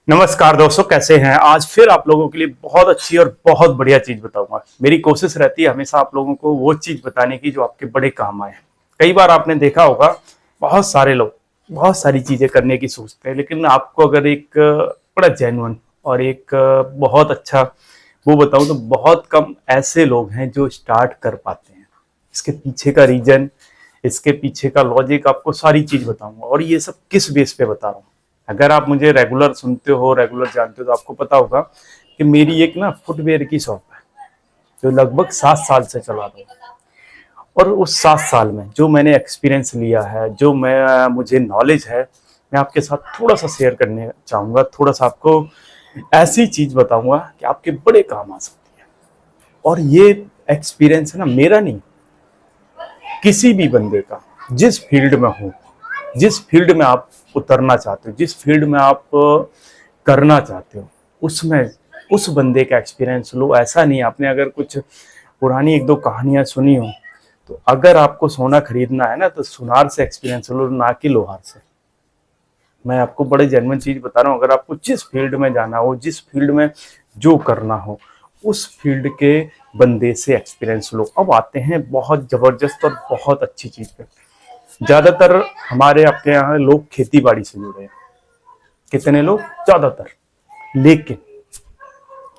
नमस्कार दोस्तों, कैसे हैं। आज फिर आप लोगों के लिए बहुत अच्छी और बहुत बढ़िया चीज बताऊंगा। मेरी कोशिश रहती है हमेशा आप लोगों को वो चीज बताने की जो आपके बड़े काम आए। कई बार आपने देखा होगा, बहुत सारे लोग बहुत सारी चीजें करने की सोचते हैं, लेकिन आपको अगर एक बड़ा जेन्युइन और एक बहुत अच्छा वो बताऊं तो बहुत कम ऐसे लोग हैं जो स्टार्ट कर पाते हैं। इसके पीछे का रीजन, इसके पीछे का लॉजिक आपको सारी चीज बताऊंगा। और ये सब किस बेस पे बता रहा हूँ, अगर आप मुझे रेगुलर सुनते हो, रेगुलर जानते हो, तो आपको पता होगा कि मेरी एक ना फुटवेयर की शॉप है जो लगभग 7 साल से चला रहा हूँ। और उस 7 साल में जो मैंने एक्सपीरियंस लिया है, जो मैं मुझे नॉलेज है, मैं आपके साथ थोड़ा सा शेयर करने चाहूँगा। थोड़ा सा आपको ऐसी चीज़ बताऊँगा कि आपके बड़े काम आ सकती है। और ये एक्सपीरियंस है ना, मेरा नहीं, किसी भी बंदे का, जिस फील्ड में हो, जिस फील्ड में आप उतरना चाहते हो, जिस फील्ड में आप करना चाहते हो, उसमें उस बंदे का एक्सपीरियंस लो। ऐसा नहीं, आपने अगर कुछ पुरानी एक दो कहानियां सुनी हो, तो अगर आपको सोना खरीदना है ना, तो सुनार से एक्सपीरियंस लो, ना कि लोहार से। मैं आपको बड़े जेन्युइन चीज बता रहा हूँ। अगर आपको जिस फील्ड में जाना हो, जिस फील्ड में जो करना हो, उस फील्ड के बंदे से एक्सपीरियंस लो। अब आते हैं बहुत जबरदस्त और बहुत अच्छी चीज पे। ज्यादातर हमारे आपके यहाँ लोग खेती बाड़ी से जुड़े हैं, कितने लोग, ज्यादातर। लेकिन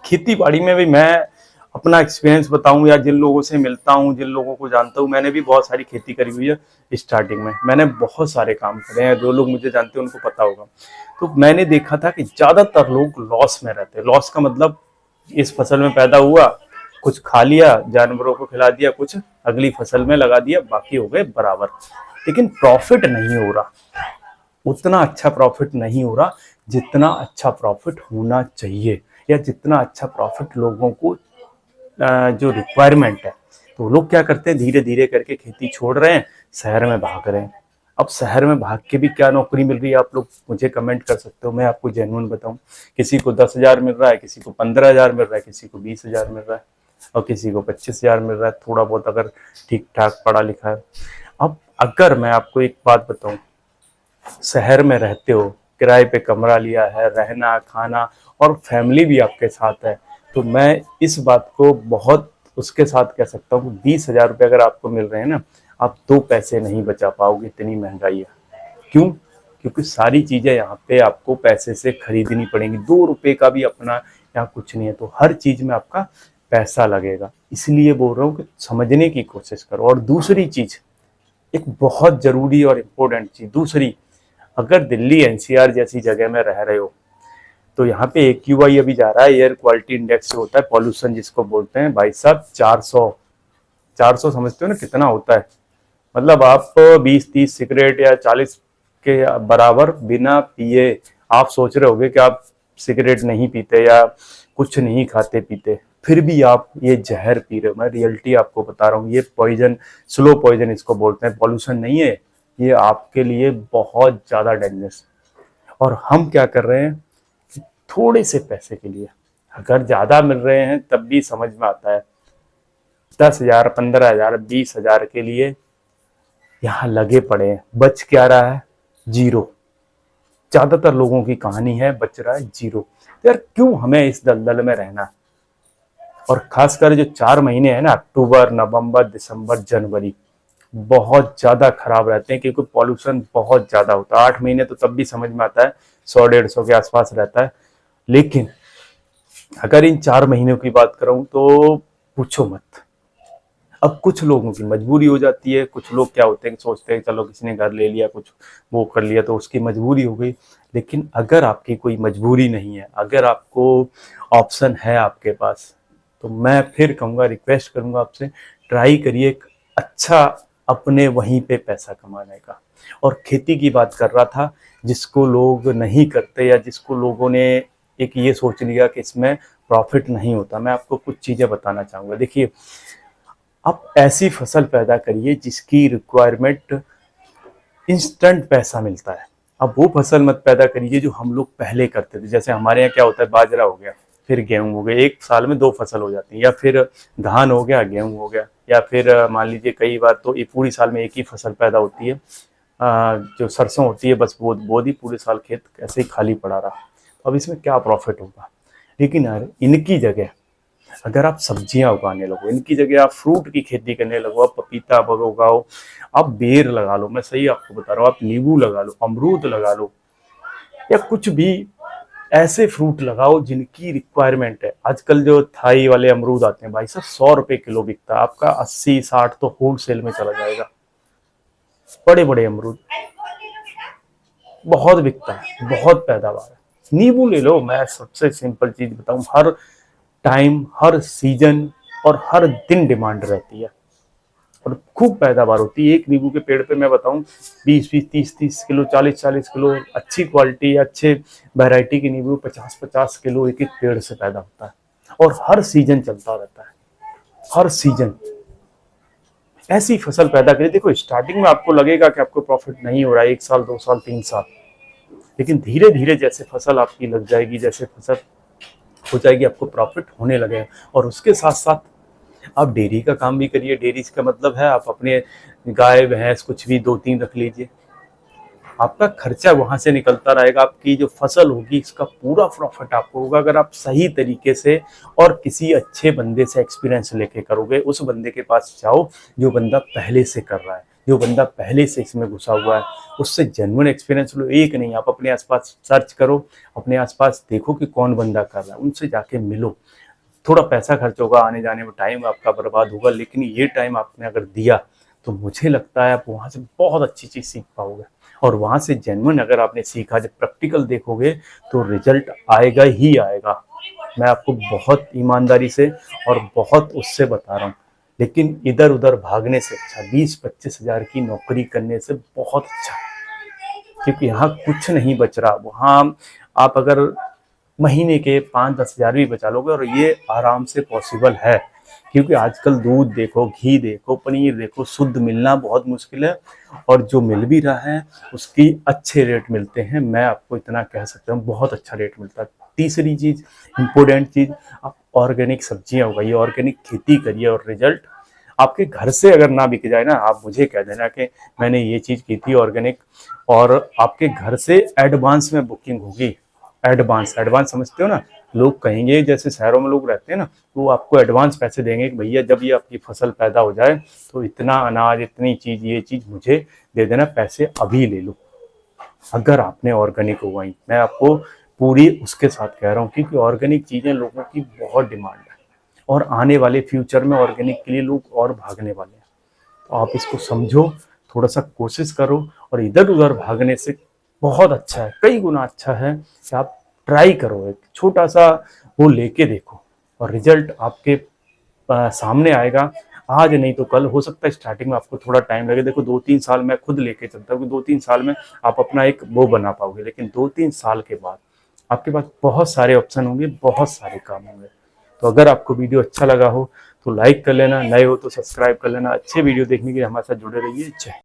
खेती बाड़ी में भी मैं अपना एक्सपीरियंस बताऊं, या जिन लोगों से मिलता हूं, जिन लोगों को जानता हूं, मैंने भी बहुत सारी खेती करी हुई है। स्टार्टिंग में मैंने बहुत सारे काम करे हैं, जो लोग मुझे जानते हैं उनको पता होगा। तो मैंने देखा था कि ज्यादातर लोग लॉस में रहते हैं। लॉस का मतलब, इस फसल में पैदा हुआ, कुछ खा लिया, जानवरों को खिला दिया, कुछ अगली फसल में लगा दिया, बाकी हो गए बराबर। लेकिन प्रॉफिट नहीं हो रहा, उतना अच्छा प्रॉफिट नहीं हो रहा जितना अच्छा प्रॉफिट होना चाहिए, या जितना अच्छा प्रॉफिट लोगों को जो रिक्वायरमेंट है। तो लोग क्या करते हैं, धीरे धीरे करके खेती छोड़ रहे हैं, शहर में भाग रहे हैं। अब शहर में भाग के भी क्या नौकरी मिल रही है, आप लोग मुझे कमेंट कर सकते हो, मैं आपको जेन्युइन बताऊं। किसी को 10,000 मिल रहा है, किसी को 15,000 मिल रहा है, किसी को 20,000 मिल रहा है, और किसी को 25,000 मिल रहा है, थोड़ा बहुत अगर ठीक ठाक पढ़ा लिखा है। अब अगर मैं आपको एक बात बताऊं, शहर में रहते हो, किराए पे कमरा लिया है, रहना खाना और फैमिली भी आपके साथ है, तो मैं इस बात को बहुत उसके साथ कह सकता हूँ, 20,000 रुपये अगर आपको मिल रहे हैं ना, आप 2 पैसे नहीं बचा पाओगे, इतनी महंगाई है। क्यों? क्योंकि सारी चीजें यहाँ पे आपको पैसे से खरीदनी पड़ेंगी। 2 रुपए का भी अपना यहाँ कुछ नहीं है, तो हर चीज में आपका पैसा लगेगा। इसलिए बोल रहा हूँ कि समझने की कोशिश करो। और दूसरी चीज, एक बहुत जरूरी और इम्पोर्टेंट चीज दूसरी, अगर दिल्ली एनसीआर जैसी जगह में रह रहे हो, तो यहाँ पे AQI अभी जा रहा है, एयर क्वालिटी इंडेक्स जो होता है, पॉल्यूशन जिसको बोलते हैं, भाई साहब 400 समझते हो ना कितना होता है। मतलब आप 20-30 सिगरेट या 40 के बराबर बिना पिए, आप सोच रहे होगे कि आप सिगरेट नहीं पीते या कुछ नहीं खाते पीते, फिर भी आप ये जहर पी रहे हो। मैं रियलिटी आपको बता रहा हूँ, ये पॉइजन, स्लो पॉइजन इसको बोलते हैं, पॉल्यूशन नहीं है, ये आपके लिए बहुत ज्यादा डेंजरस। और हम क्या कर रहे हैं, थोड़े से पैसे के लिए, अगर ज्यादा मिल रहे हैं तब भी समझ में आता है, 10,000, 15,000, 20,000 के लिए यहाँ लगे पड़े हैं। बच क्या रहा है? जीरो। ज्यादातर लोगों की कहानी है, बच रहा है जीरो। तो यार क्यों हमें इस दलदल में रहना। और खासकर जो 4 महीने हैं ना, अक्टूबर, नवंबर, दिसंबर, जनवरी, बहुत ज्यादा खराब रहते हैं, क्योंकि पॉल्यूशन बहुत ज्यादा होता है। 8 महीने तो तब भी समझ में आता है, 100-150 के आसपास रहता है। लेकिन अगर इन 4 महीनों की बात करूं तो पूछो मत। अब कुछ लोगों की मजबूरी हो जाती है, कुछ लोग क्या होते हैं, सोचते हैं चलो किसी ने घर ले लिया, कुछ वो कर लिया, तो उसकी मजबूरी हो गई। लेकिन अगर आपकी कोई मजबूरी नहीं है, अगर आपको ऑप्शन है आपके पास, तो मैं फिर कहूँगा, रिक्वेस्ट करूँगा आपसे, ट्राई करिए एक अच्छा अपने वहीं पे पैसा कमाने का। और खेती की बात कर रहा था, जिसको लोग नहीं करते, या जिसको लोगों ने एक ये सोच लिया कि इसमें प्रॉफिट नहीं होता, मैं आपको कुछ चीज़ें बताना चाहूँगा। देखिए, आप ऐसी फसल पैदा करिए जिसकी रिक्वायरमेंट इंस्टेंट पैसा मिलता है। अब वो फसल मत पैदा करिए जो हम लोग पहले करते थे। जैसे हमारे यहाँ क्या होता है, बाजरा हो गया, फिर गेहूं हो गया, एक साल में 2 फसल हो जाती है, या फिर धान हो गया, गेहूं हो गया, या फिर मान लीजिए कई बार तो ये पूरी साल में एक ही फसल पैदा होती है। जो सरसों होती है, बस वो बो दी, पूरे साल खेत ऐसे ही खाली पड़ा रहा। अब इसमें क्या प्रॉफिट होगा। लेकिन यार इनकी जगह अगर आप सब्जियां उगाने लगो, इनकी जगह आप फ्रूट की खेती करने लगो, आप पपीता उगाओ, आप बेर लगा लो, मैं सही आपको बता रहा हूँ, आप नींबू लगा लो, अमरूद लगा लो, या कुछ भी ऐसे फ्रूट लगाओ जिनकी रिक्वायरमेंट है। आजकल जो थाई वाले अमरूद आते हैं भाई साहब 100 रुपए किलो बिकता है, आपका 80-60 तो होलसेल में चला जाएगा। बड़े बड़े अमरूद बहुत बिकता है, बहुत पैदावार है। नींबू ले लो, मैं सबसे सिंपल चीज बताऊं, हर टाइम, हर सीजन और हर दिन डिमांड रहती है और खूब पैदावार होती है। एक नींबू के पेड़ पे मैं बताऊं 20-20, 30-30 किलो, 40-40 किलो, अच्छी क्वालिटी, अच्छे वैरायटी के नींबू 50-50 किलो एक एक पेड़ से पैदा होता है और हर सीजन चलता रहता है, हर सीजन। ऐसी फसल पैदा करिए। देखो स्टार्टिंग में आपको लगेगा कि आपको प्रॉफिट नहीं हो रहा है, 1 साल 2 साल 3 साल, लेकिन धीरे धीरे जैसे फसल आपकी लग जाएगी, जैसे फसल हो जाएगी, आपको प्रॉफिट होने लगेगा। और उसके साथ साथ आप डेयरी का काम भी करिए। डेयरी का मतलब है आप अपने गाय भैंस कुछ भी 2-3 रख लीजिए, आपका खर्चा वहां से निकलता रहेगा, आपकी जो फसल होगी इसका पूरा प्रॉफिट आपको होगा अगर आप सही तरीके से और किसी अच्छे बंदे से एक्सपीरियंस लेके करोगे। उस बंदे के पास जाओ जो बंदा पहले से कर रहा है, जो बंदा पहले से इसमें घुसा हुआ है, उससे जेन्युइन एक्सपीरियंस लो। एक नहीं, आप अपने आसपास सर्च करो, अपने आसपास देखो कि कौन बंदा कर रहा है, उनसे जाके मिलो। थोड़ा पैसा खर्च होगा, आने जाने में टाइम आपका बर्बाद होगा, लेकिन ये टाइम आपने अगर दिया तो मुझे लगता है आप वहाँ से बहुत अच्छी चीज़ सीख पाओगे। और वहाँ से जेन्युइन अगर आपने सीखा, जब प्रैक्टिकल देखोगे तो रिजल्ट आएगा ही आएगा। मैं आपको बहुत ईमानदारी से और बहुत उससे बता रहा हूँ। लेकिन इधर उधर भागने से अच्छा 20-25 हज़ार की नौकरी करने से बहुत अच्छा, क्योंकि यहाँ कुछ नहीं बच रहा। वहाँ आप अगर महीने के 5-10 हज़ार भी बचा लोगे, और ये आराम से पॉसिबल है, क्योंकि आजकल दूध देखो, घी देखो, पनीर देखो, शुद्ध मिलना बहुत मुश्किल है, और जो मिल भी रहा है उसकी अच्छे रेट मिलते हैं। मैं आपको इतना कह सकता हूँ, बहुत अच्छा रेट मिलता है। तीसरी चीज़, इम्पोर्टेंट चीज़, आप ऑर्गेनिक सब्जियां उगाइए, ऑर्गेनिक खेती करिए, और रिजल्ट आपके घर से अगर ना बिक जाए ना, आप मुझे कह देना कि मैंने ये चीज़ की थी ऑर्गेनिक, और आपके घर से एडवांस में बुकिंग होगी। एडवांस, एडवांस समझते हो ना, लोग कहेंगे, जैसे शहरों में लोग रहते हैं ना, वो आपको एडवांस पैसे देंगे कि भैया जब ये आपकी फसल पैदा हो जाए तो इतना अनाज, इतनी चीज़, ये चीज़ मुझे दे देना, पैसे अभी ले लो। अगर आपने ऑर्गेनिक उगाई, मैं आपको पूरी उसके साथ कह रहा हूँ, क्योंकि ऑर्गेनिक चीज़ें लोगों की बहुत डिमांड है, और आने वाले फ्यूचर में ऑर्गेनिक के लिए लोग और भागने वाले हैं। तो आप इसको समझो, थोड़ा सा कोशिश करो, और इधर उधर भागने से बहुत अच्छा है, कई गुना अच्छा है कि आप ट्राई करो, एक छोटा सा वो लेके देखो, और रिजल्ट आपके सामने आएगा। आज नहीं तो कल, हो सकता है स्टार्टिंग में आपको थोड़ा टाइम लगे। देखो 2-3 साल मैं खुद लेके चलता हूँ कि 2-3 साल में आप अपना एक वो बना पाओगे, लेकिन 2-3 साल के बाद आपके पास बहुत सारे ऑप्शन होंगे, बहुत सारे काम होंगे। तो अगर आपको वीडियो अच्छा लगा हो तो लाइक कर लेना, नए हो तो सब्सक्राइब कर लेना। अच्छे वीडियो देखने के लिए हमारे साथ जुड़े रहिए। जय